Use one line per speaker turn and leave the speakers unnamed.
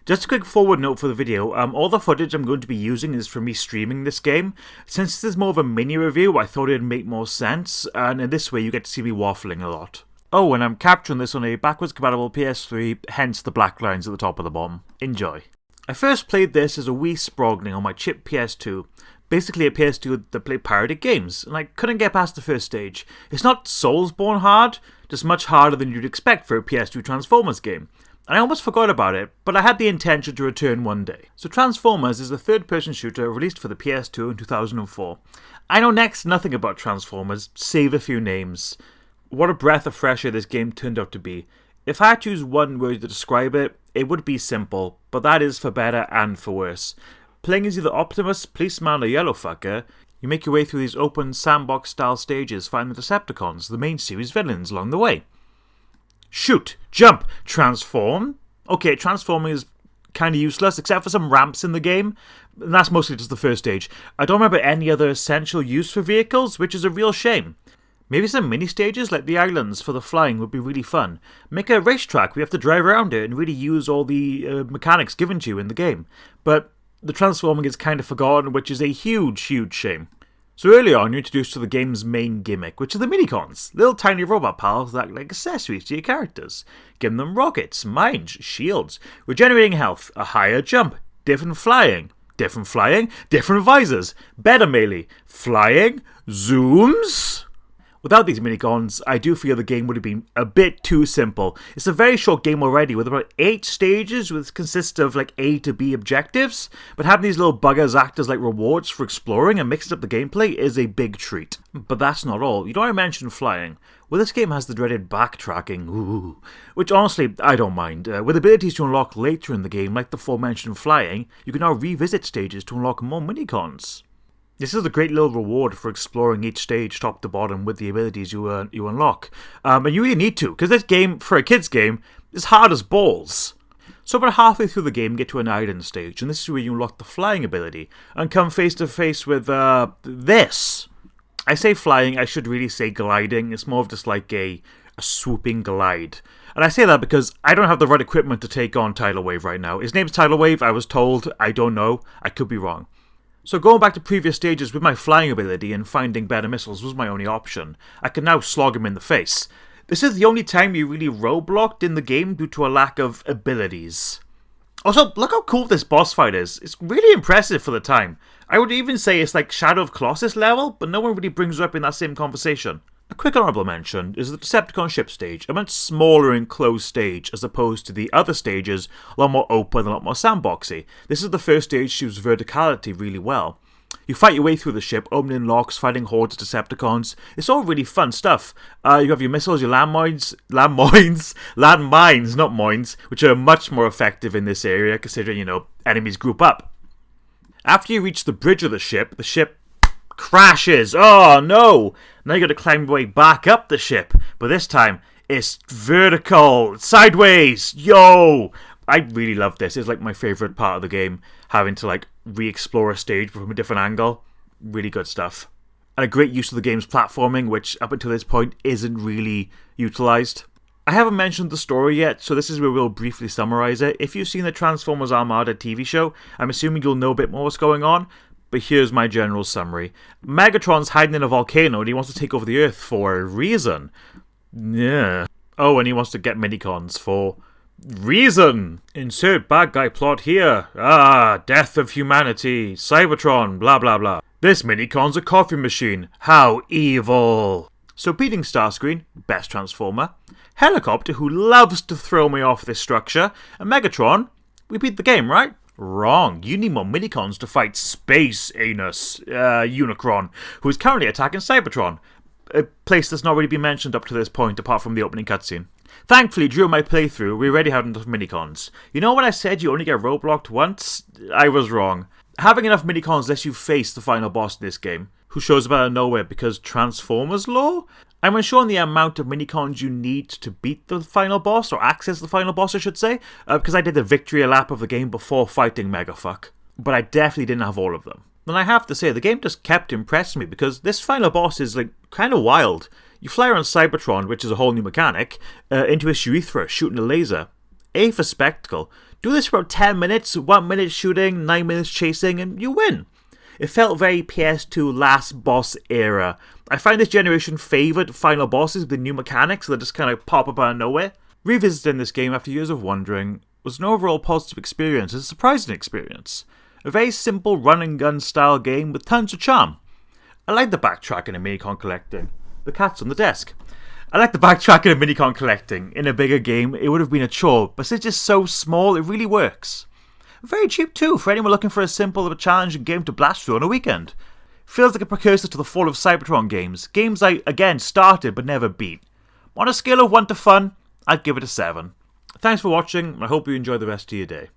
Just a quick forward note for the video, all the footage I'm going to be using is from me streaming this game. Since this is more of a mini review, I thought it'd make more sense, and in this way you get to see me waffling a lot. Oh, and I'm capturing this on a backwards compatible PS3, hence the black lines at the top of the bottom. Enjoy. I first played this as a wee sprogling on my chip PS2. Basically a PS2 that played pirated games, and I couldn't get past the first stage. It's not Soulsborne hard, just much harder than you'd expect for a PS2 Transformers game. And I almost forgot about it, but I had the intention to return one day. So Transformers is a third-person shooter released for the PS2 in 2004. I know next to nothing about Transformers, save a few names. What a breath of fresh air this game turned out to be. If I had to choose one word to describe it, it would be simple, but that is for better and for worse. Playing as either Optimus, Policeman or Yellowfucker, you make your way through these open sandbox-style stages, finding the Decepticons, the main series villains, along the way. Shoot, jump, transform. Okay, transforming is kind of useless, except for some ramps in the game, and that's mostly just the first stage. I don't remember any other essential use for vehicles, which is a real shame. Maybe some mini-stages like the islands for the flying would be really fun. Make a racetrack where you have to drive around it and really use all the mechanics given to you in the game. But the transforming is kind of forgotten, which is a huge, huge shame. So early on, you're introduced to the game's main gimmick, which are the minicons, little tiny robot pals that act like accessories to your characters. Give them rockets, mines, shields, regenerating health, a higher jump, different flying, different visors, better melee, flying, zooms. Without these minicons, I do feel the game would have been a bit too simple. It's a very short game already with about 8 stages which consist of like A to B objectives, but having these little buggers act as like rewards for exploring and mixing up the gameplay is a big treat. But that's not all. You know I mentioned flying? Well, this game has the dreaded backtracking, which honestly I don't mind. With abilities to unlock later in the game like the aforementioned flying, you can now revisit stages to unlock more minicons. This is a great little reward for exploring each stage top to bottom with the abilities you unlock. And you really need to, because this game, for a kid's game, is hard as balls. So about halfway through the game, you get to an island stage, and this is where you unlock the flying ability, and come face to face with this. I say flying, I should really say gliding. It's more of just like a swooping glide. And I say that because I don't have the right equipment to take on Tidal Wave right now. His name's Tidal Wave, I was told. I don't know. I could be wrong. So going back to previous stages with my flying ability and finding better missiles was my only option. I can now slog him in the face. This is the only time you really roadblocked in the game due to a lack of abilities. Also, look how cool this boss fight is. It's really impressive for the time. I would even say it's like Shadow of Colossus level, but no one really brings it up in that same conversation. A quick honourable mention is the Decepticon ship stage, a much smaller enclosed stage as opposed to the other stages, a lot more open, a lot more sandboxy. This is the first stage to use verticality really well. You fight your way through the ship, opening locks, fighting hordes of Decepticons. It's all really fun stuff. You have your missiles, your landmines, not mines, which are much more effective in this area considering, enemies group up. After you reach the bridge of the ship crashes. Oh no! Now you gotta climb your way back up the ship, but this time it's vertical, sideways. Yo! I really love this. It's like my favourite part of the game, having to like re-explore a stage from a different angle. Really good stuff. And a great use of the game's platforming, which up until this point isn't really utilised. I haven't mentioned the story yet, so this is where we'll briefly summarise it. If you've seen the Transformers Armada TV show, I'm assuming you'll know a bit more what's going on. But here's my general summary. Megatron's hiding in a volcano and he wants to take over the Earth for a reason. Yeah. Oh, and he wants to get minicons for reason. Insert bad guy plot here. Death of humanity. Cybertron, blah blah blah. This minicon's a coffee machine. How evil. So beating Starscream, best Transformer. Helicopter, who loves to throw me off this structure. And Megatron, we beat the game, right? Wrong. You need more minicons to fight Space Anus Unicron, who is currently attacking Cybertron, a place that's not really been mentioned up to this point apart from the opening cutscene. Thankfully, during my playthrough, we already had enough minicons. You know when I said you only get roadblocked once? I was wrong. Having enough minicons lets you face the final boss in this game, who shows up out of nowhere because Transformers lore? I'm unsure on the amount of minicons you need to beat the final boss, or access the final boss I should say, because I did the victory lap of the game before fighting Megafuck, but I definitely didn't have all of them. And I have to say, the game just kept impressing me because this final boss is like kind of wild. You fly around Cybertron, which is a whole new mechanic, into his urethra shooting a laser. A for spectacle, Do this for about 10 minutes, 1 minute shooting, 9 minutes chasing, and you win. It felt very PS2 last boss era. I find this generation favoured final bosses with the new mechanics that just kind of pop up out of nowhere. Revisiting this game after years of wondering was an overall positive experience, a surprising experience. A very simple run and gun style game with tons of charm. I like the backtracking and minicon collecting. The cat's on the desk. I like the backtracking and minicon collecting. In a bigger game, it would have been a chore, but since it's so small, it really works. Very cheap too, for anyone looking for a simple but challenging game to blast through on a weekend. Feels like a precursor to the Fall of Cybertron games I, again, started but never beat. On a scale of 1 to fun, I'd give it a 7. Thanks for watching, and I hope you enjoy the rest of your day.